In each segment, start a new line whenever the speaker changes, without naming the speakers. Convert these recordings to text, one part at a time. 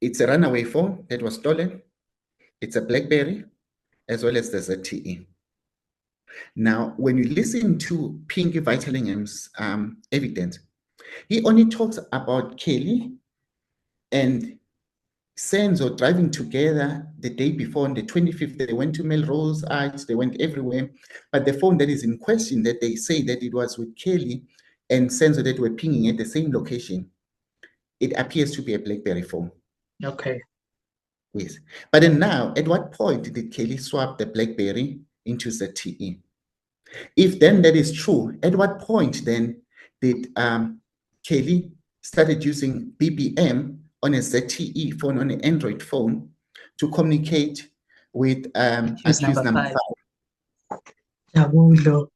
It's a runaway phone that was stolen. It's a Blackberry, as well as the ZTE. Now, when you listen to Pinky Vitalingham's evidence, he only talks about Kelly and Senzo driving together the day before on the 25th. They went to Melrose Arch, they went everywhere. But the phone that is in question, that they say that it was with Kelly and Senzo that were pinging at the same location, it appears to be a Blackberry phone.
Okay.
Yes. But then now, at what point did Kelly swap the Blackberry into ZTE? If then that is true, at what point then did Kelly started using BBM on a ZTE phone, on an Android phone, to communicate with accused number 5?
Jabulo.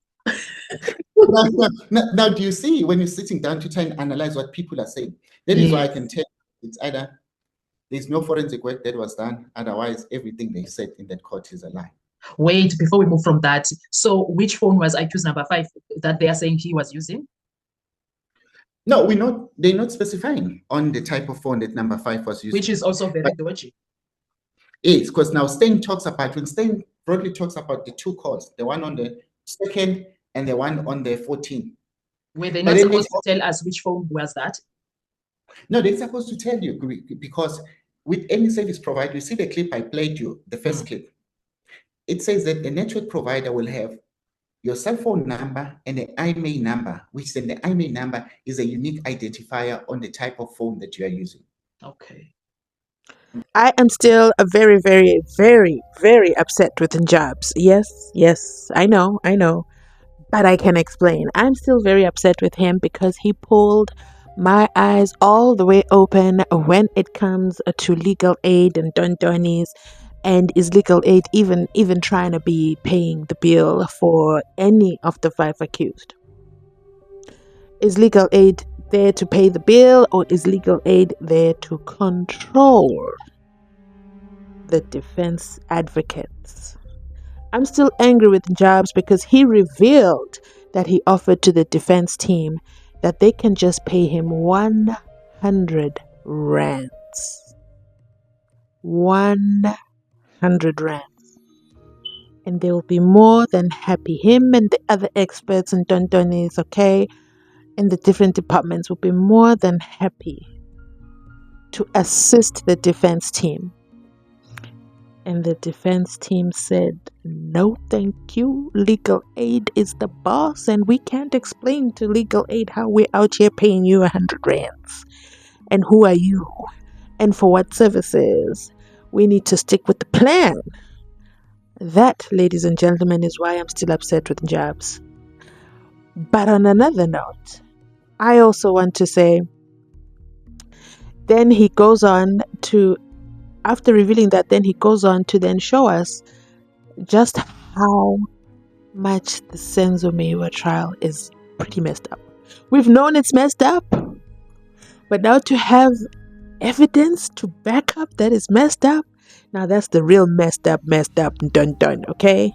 Now, do you see, when you're sitting down to try and analyze what people are saying, that is why I can tell it's either there's no forensic work that was done, otherwise everything they said in that court is a lie.
Wait, before we move from that, so which phone was accused number 5 that they are saying he was using?
No, they're not specifying on the type of phone that number 5 was using.
Which is also very dodgy.
Yes, because now Stein broadly talks about the two calls, the one on the 2nd and the one on the 14th.
Were they not supposed to tell us which phone was that?
No, they're supposed to tell you, because with any service provider, you see the clip I played you, the first clip. It says that the network provider will have your cell phone number and the IMEI number, which then the IMEI number is a unique identifier on the type of phone that you are using.
Okay.
I am still a very, very, very, very upset with Njabs. Yes, I know. But I can explain. I'm still very upset with him because he pulled my eyes all the way open when it comes to legal aid and Dondonis. And is legal aid even trying to be paying the bill for any of the 5 accused? Is legal aid there to pay the bill, or is legal aid there to control the defense advocates? I'm still angry with Jobs because he revealed that he offered to the defense team that they can just pay him 100 rands. 100 rands. And they will be more than happy. Him and the other experts and Dondonis, okay, in the different departments will be more than happy to assist the defense team. And the defense team said, no, thank you. Legal aid is the boss, and we can't explain to legal aid how we're out here paying you 100 rands. And who are you? And for what services? We need to stick with the plan. That, ladies and gentlemen, is why I'm still upset with Jobs. But on another note, I also want to say, then he goes on to, after revealing that, then he goes on to then show us just how much the SENZO MEYIWA trial is pretty messed up. We've known it's messed up, but now to have evidence to back up that is messed up, now that's the real messed up, done, okay?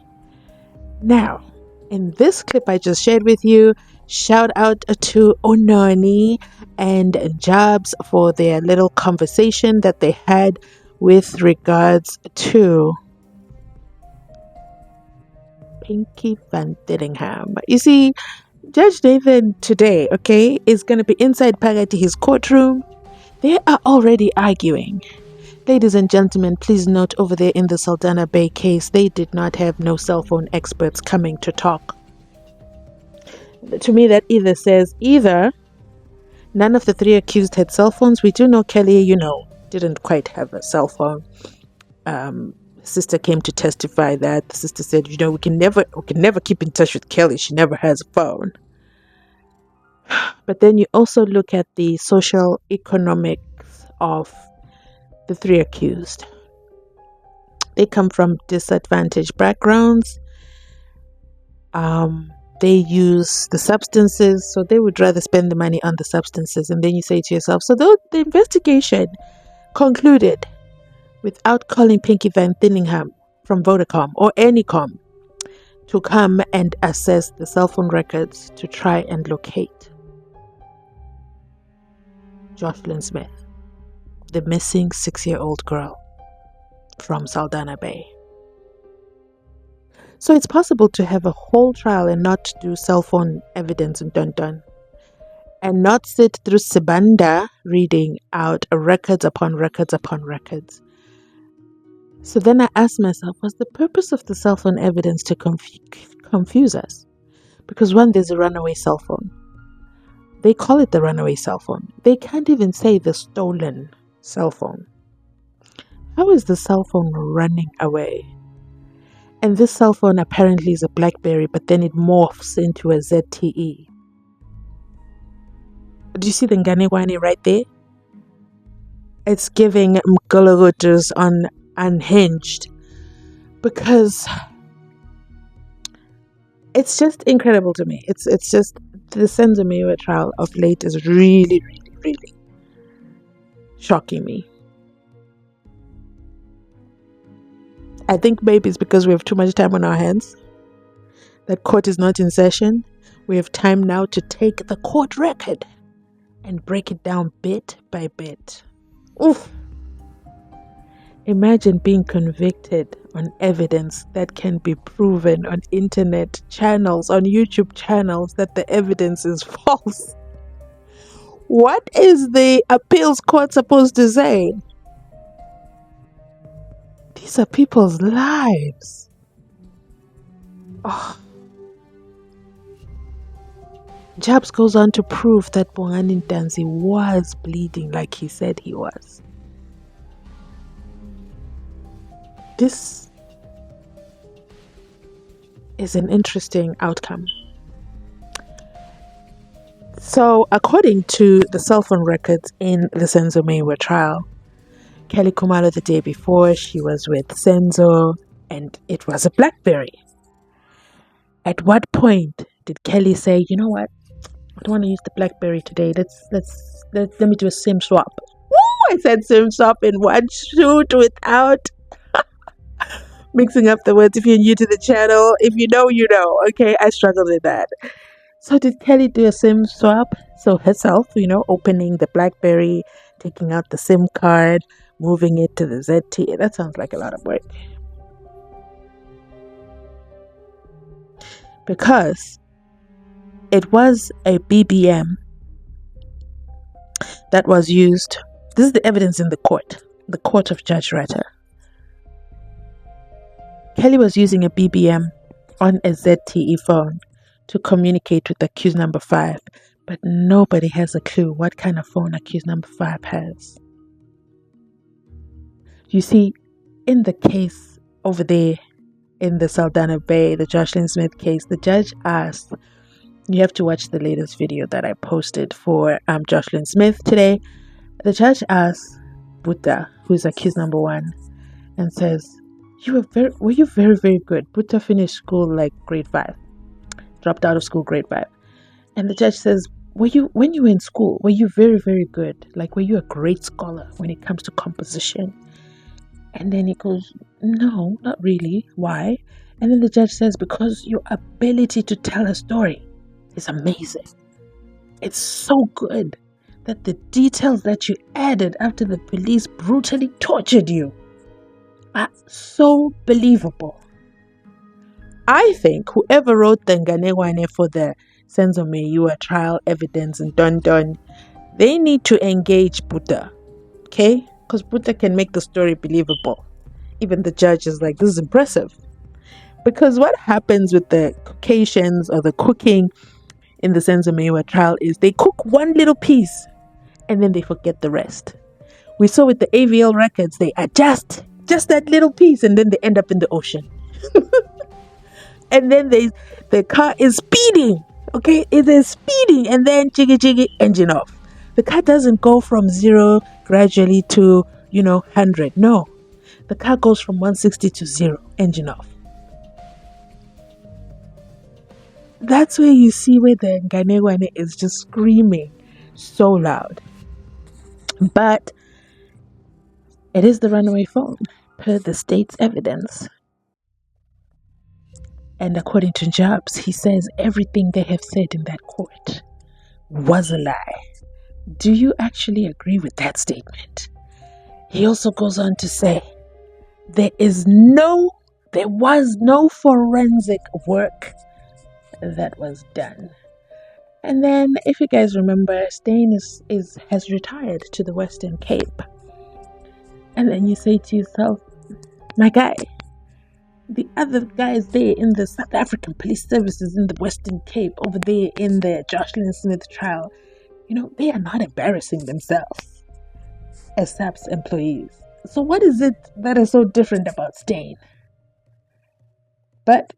Now, in this clip I just shared with you, shout out to Ononi and Jobs for their little conversation that they had with regards to Pinky Van Dillingham. You see, Judge Nathan today, okay, is going to be inside Pagati, his courtroom. They are already arguing. Ladies and gentlemen, please note over there in the Saldanha Bay case, they did not have no cell phone experts coming to talk. To me, that either says none of the 3 accused had cell phones. We do know Kelly, didn't quite have a cell phone. Sister came to testify that. The sister said, we can never keep in touch with Kelly. She never has a phone. But then you also look at the social economics of the 3 accused. They come from disadvantaged backgrounds. They use the substances, so they would rather spend the money on the substances. And then you say to yourself, so the investigation concluded without calling Pinky Van Dillingham from Vodacom or Anycom to come and assess the cell phone records to try and locate Jocelyn Smith. the missing 6-year-old girl from Saldanha Bay. So it's possible to have a whole trial and not do cell phone evidence and dun, and not sit through Sibanda reading out records upon records upon records. So then I asked myself, was the purpose of the cell phone evidence to confuse us? Because one, there's a runaway cell phone. They call it the runaway cell phone. They can't even say the stolen cell phone. How is the cell phone running away? And this cell phone apparently is a Blackberry, but then it morphs into a ZTE. Do you see the Nganegwane right there? It's giving Mgologotos on Unhinged, because it's just incredible to me. It's just the SENZO MEYIWA trial of late is really, really, really shocking me. I think maybe it's because we have too much time on our hands. That court is not in session. We have time now to take the court record and break it down bit by bit. Oof. Imagine being convicted on evidence that can be proven on internet channels, on YouTube channels, that the evidence is false. What is the appeals court supposed to say? These are people's lives. Oh. Jabs goes on to prove that Bongani Ntanzi was bleeding like he said he was. This is an interesting outcome. So, according to the cell phone records in the SENZO MEYIWA trial, Kelly Khumalo, the day before, she was with SENZO and it was a Blackberry. At what point did Kelly say, you know what? I don't want to use the Blackberry today. Let me do a SIM swap. Woo! I said SIM swap in one shoot without mixing up the words. If you're new to the channel, if you know, you know. Okay, I struggled with that. So did Kelly do a SIM swap? So herself, opening the Blackberry, taking out the SIM card, moving it to the ZT. That sounds like a lot of work. Because it was a BBM that was used. This is the evidence in the court of Judge Ratta. Kelly was using a BBM on a ZTE phone to communicate with accused number 5, but nobody has a clue what kind of phone accused number 5 has. You see, in the case over there in the Saldanha Bay, the Jocelyn Smith case, the judge asked, you have to watch the latest video that I posted for Jocelyn Smith today. The judge asked Buddha, who is accused number 1, and says, were you very, very good? Buddha finished school like grade 5, dropped out of school grade 5. And the judge says, when you were in school, were you very, very good? Like, were you a great scholar when it comes to composition? And then he goes, no, not really. Why? And then the judge says, because your ability to tell a story is amazing. It's so good that the details that you added after the police brutally tortured you are so believable. I think whoever wrote the Nganegwane for the SENZO MEYIWA trial evidence and done, they need to engage Buddha, okay? Because Buddha can make the story believable. Even the judge is like, this is impressive. Because what happens with the Caucasians or the cooking in the SENZO MEYIWA trial is they cook one little piece and then they forget the rest. We saw with the AVL records, they adjust just that little piece and then they end up in the ocean. And then the car is speeding, okay? It is speeding and then jiggy, engine off. The car doesn't go from 0 gradually to, 100. No, the car goes from 160 to 0, engine off. That's where you see where the Nganegwane is just screaming so loud. But it is the runaway phone, per the state's evidence. And according to Jobs, he says everything they have said in that court was a lie. Do you actually agree with that statement? He also goes on to say, there was no forensic work that was done. And then, if you guys remember, Stain has retired to the Western Cape. And then you say to yourself, my guy, the other guys there in the South African Police Services in the Western Cape, over there in the Jocelyn Smith trial, they are not embarrassing themselves as SAPS employees. So what is it that is so different about Stain? But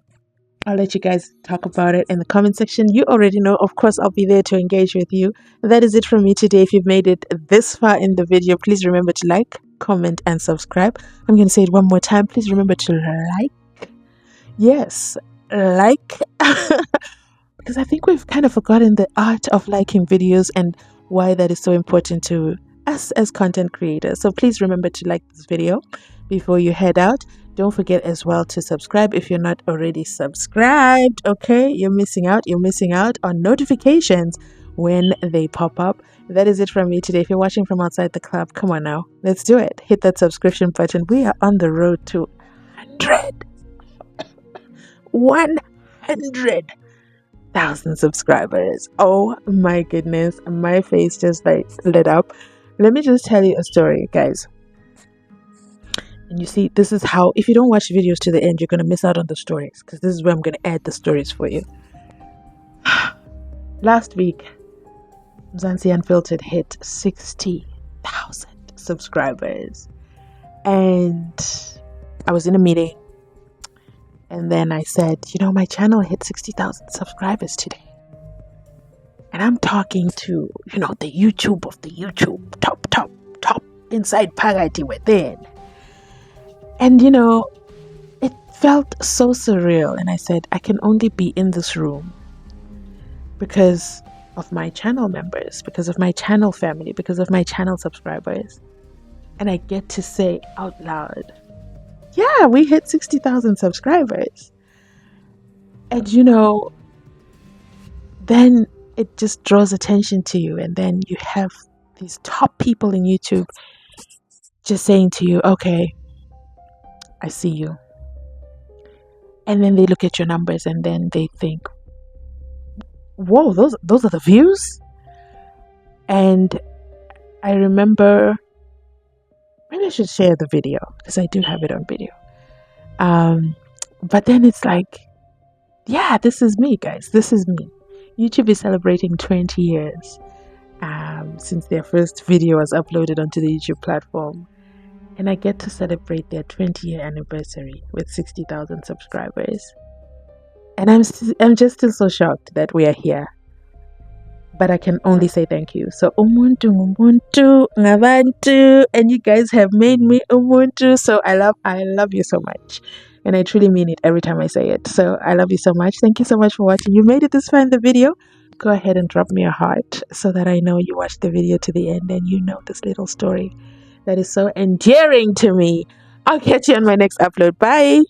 I'll let you guys talk about it in the comment section. You already know, of course, I'll be there to engage with you. That is it from me today. If you've made it this far in the video, please remember to like, comment, and subscribe. I'm going to say it one more time. Please remember to like. Yes, like. Because I think we've kind of forgotten the art of liking videos and why that is so important to us as content creators. So please remember to like this video before you head out. Don't forget as well to subscribe if you're not already subscribed. Okay, you're missing out on notifications when they pop up. That is it from me today. If you're watching from outside the club, come on now, let's do it. Hit that subscription button. We are on the road to 100,000 subscribers. Oh my goodness, my face just lit up. Let me just tell you a story, guys. And you see, this is how, if you don't watch videos to the end, you're going to miss out on the stories, because this is where I'm going to add the stories for you. Last week, Mzansi Unfiltered hit 60,000 subscribers. And I was in a meeting. And then I said, my channel hit 60,000 subscribers today. And I'm talking to, the YouTube of the YouTube, top, inside Pagati within. And, it felt so surreal. And I said, I can only be in this room because of my channel members, because of my channel family, because of my channel subscribers. And I get to say out loud, yeah, we hit 60,000 subscribers. And, then it just draws attention to you. And then you have these top people in YouTube just saying to you, okay, I see you. And then they look at your numbers and then they think, whoa, those are the views? And I remember, maybe I should share the video because I do have it on video. But then it's like, yeah, this is me, guys. This is me. YouTube is celebrating 20 years since their first video was uploaded onto the YouTube platform. And I get to celebrate their 20-year anniversary with 60,000 subscribers. And I'm just still so shocked that we are here. But I can only say thank you. So umuntu, ngabantu, and you guys have made me umuntu. So I love you so much. And I truly mean it every time I say it. So I love you so much. Thank you so much for watching. You made it this far in the video. Go ahead and drop me a heart so that I know you watched the video to the end and you know this little story that is so endearing to me. I'll catch you on my next upload. Bye.